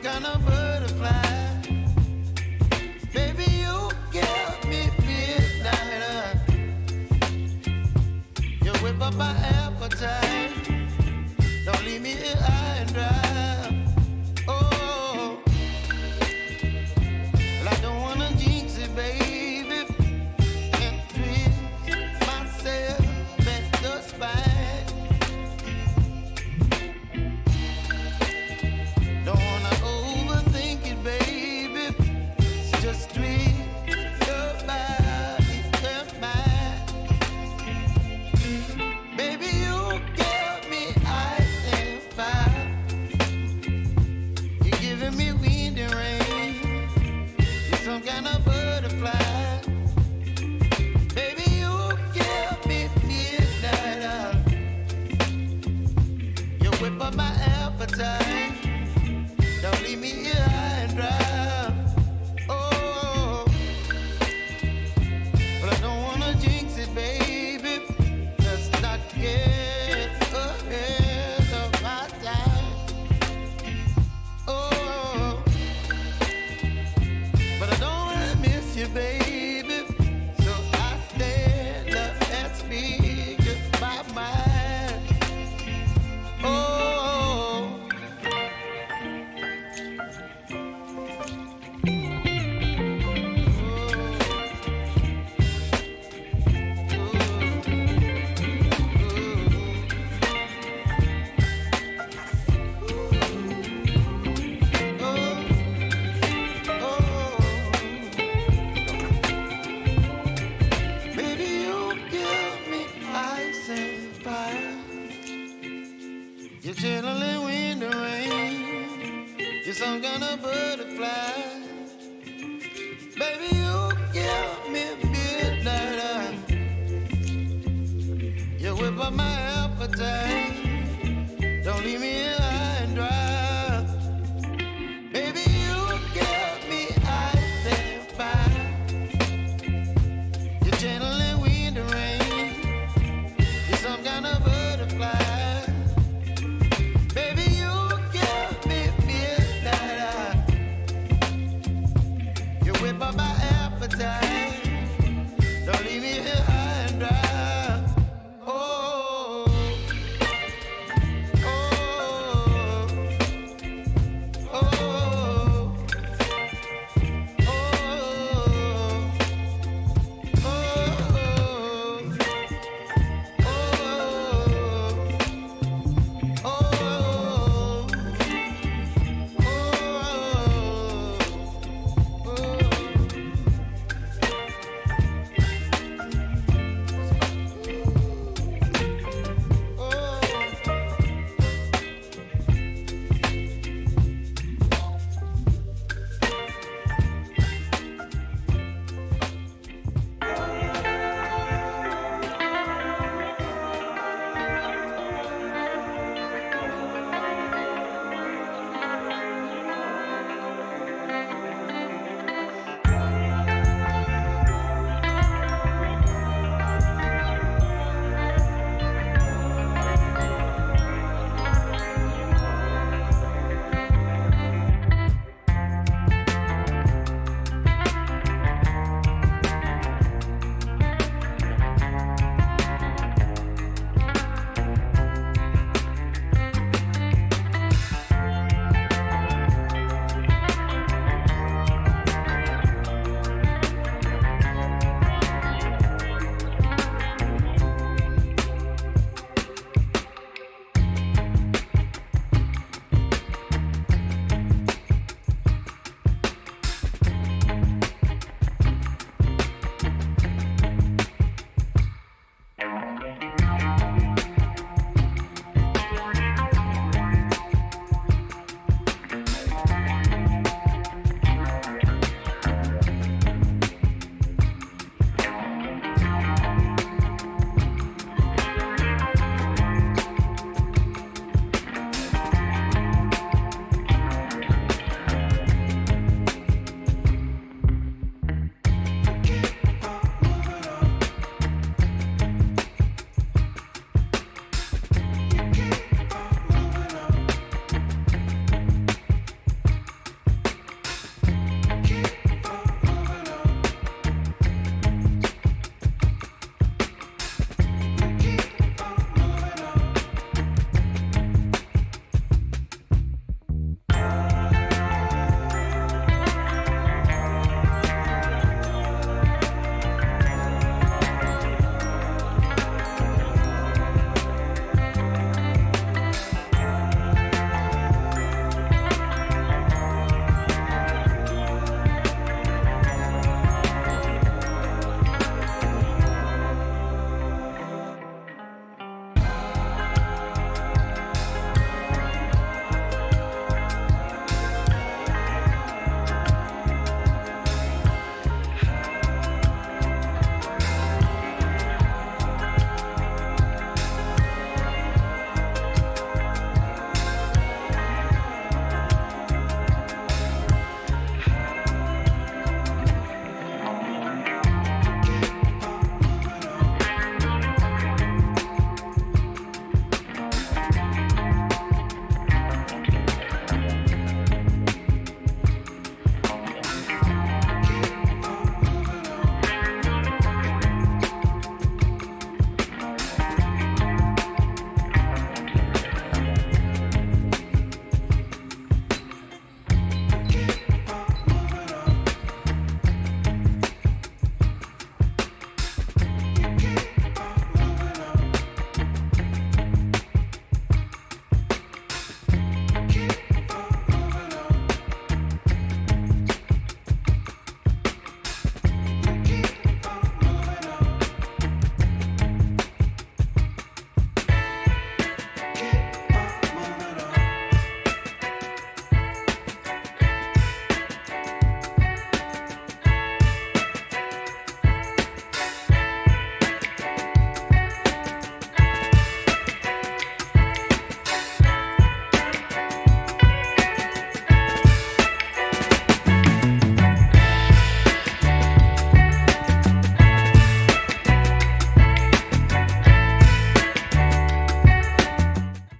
kind of butterfly. Baby, you give me midnight. You whip up my appetite. Don't leave me here high and dry. Oh, well, I don't wanna jinx it, baby, and twist myself at the spine. Don't wanna overthink it, baby. It's just twist your body and mine. Baby, you give me ice and fire. You're giving me wind and rain. You're some kind of butterfly. Baby, you give me midnight. You whip up my appetite. Don't leave me here high and dry. Oh, but I don't wanna jinx it, baby. Let's not get ahead of my time. Oh, but I don't wanna miss you, baby. So I stand up and speak my mind. Oh. Baby, you give me ice and fire. You're chilling wind and rain. You're some kind of butterfly. Baby, you give me midnight. You whip up my appetite. Don't leave me